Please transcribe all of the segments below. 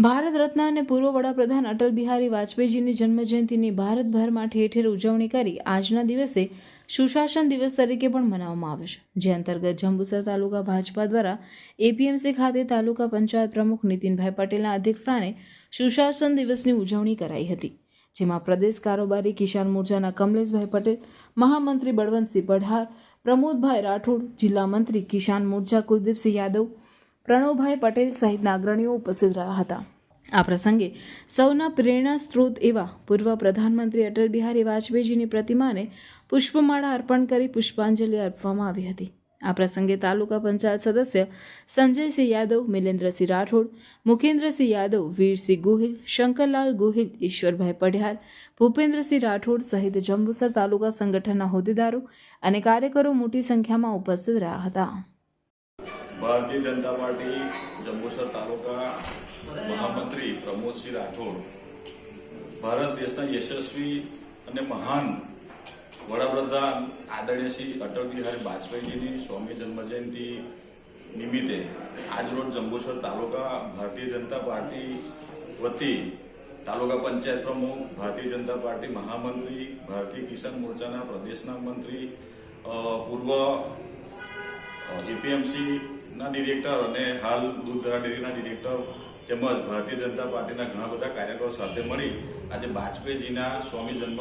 ભારત રત્ન અને પૂર્વ વડાપ્રધાન અટલ બિહારી વાજપેયીજીની જન્મજયંતિની ભારતભરમાં ઠેર ઠેર ઉજવણી કરી આજના દિવસે સુશાસન દિવસ તરીકે પણ મનાવવામાં આવે છે, જે અંતર્ગત જંબુસર તાલુકા ભાજપા દ્વારા એપીએમસી ખાતે તાલુકા પંચાયત પ્રમુખ નીતિનભાઈ પટેલના અધ્યક્ષસ્થાને સુશાસન દિવસની ઉજવણી કરાઈ હતી, જેમાં પ્રદેશ કારોબારી કિસાન મોરચાના કમલેશભાઈ પટેલ, મહામંત્રી બળવંતસિંહ પઢાર, પ્રમોદભાઈ રાઠોડ, જિલ્લા મંત્રી કિસાન મોરચા કુલદીપસિંહ યાદવ, પ્રણવભાઈ પટેલ સહિતના અગ્રણીઓ ઉપસ્થિત રહ્યા હતા। આ પ્રસંગે સૌના પ્રેરણા સ્ત્રોત એવા પૂર્વ પ્રધાનમંત્રી અટલ બિહારી વાજપેયીજીની પ્રતિમાને પુષ્પમાળા અર્પણ કરી પુષ્પાંજલિ આપવામાં આવી હતી। આ પ્રસંગે તાલુકા પંચાયત સદસ્ય સંજયસિંહ યાદવ, મિલેન્દ્રસિંહ રાઠોડ, મુકેન્દ્રસિંહ યાદવ, વીરસિંહ ગોહિલ, શંકરલાલ ગોહિલ, ઈશ્વરભાઈ પઢિયાર, ભૂપેન્દ્રસિંહ રાઠોડ સહિત જંબુસર તાલુકા સંગઠનના હોદ્દેદારો અને કાર્યકરો મોટી સંખ્યામાં ઉપસ્થિત રહ્યા હતા। भारतीय जनता पार्टी जंबूसर तालुका महामंत्री प्रमोदसिंह राठोड भारत देशना यशस्वी અને મહાન વડાપ્રધાન આદરણીય શ્રી અટલ બિહારી વાજપેયીજીની 100મી જન્મજયંતિ નિમિત્તે આજરોજ જંબુસર તાલુકા ભારતીય જનતા પાર્ટી વતી તાલુકા પંચાયત પ્રમુખ, ભારતીય જનતા પાર્ટી મહામંત્રી, ભારતીય કિસાન મોરચાના પ્રદેશના મંત્રી, પૂર્વ એપીએમસી ના ડિરેક્ટર અને હાલ દૂધધારા ડેરીના ડિરેક્ટર તેમજ ભારતીય જનતા પાર્ટીના ઘણા બધા કાર્યકરો સાથે મળી આજે વાજપેયીજીના 100મી જન્મ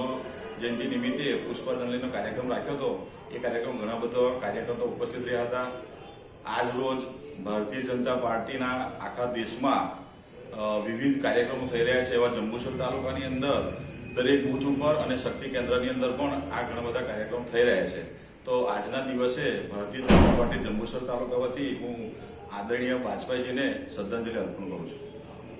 જયંતિ નિમિત્તે પુષ્પાંજલિનો કાર્યક્રમ રાખ્યો હતો। એ કાર્યક્રમ ઘણા બધા કાર્યકર્તાઓ ઉપસ્થિત રહ્યા હતા। આજ રોજ ભારતીય જનતા પાર્ટીના આખા દેશમાં વિવિધ કાર્યક્રમો થઈ રહ્યા છે, એવા જંબુસર તાલુકાની અંદર દરેક બૂથ ઉપર અને શક્તિ કેન્દ્રની અંદર પણ આ ઘણા બધા કાર્યક્રમ થઈ રહ્યા છે। તો આજના દિવસે ભારતીય જનતા પાર્ટી જંબુસર તાલુકા વતી હું આદરણીય વાજપેયીજીને શ્રદ્ધાંજલિ અર્પણ કરું છું।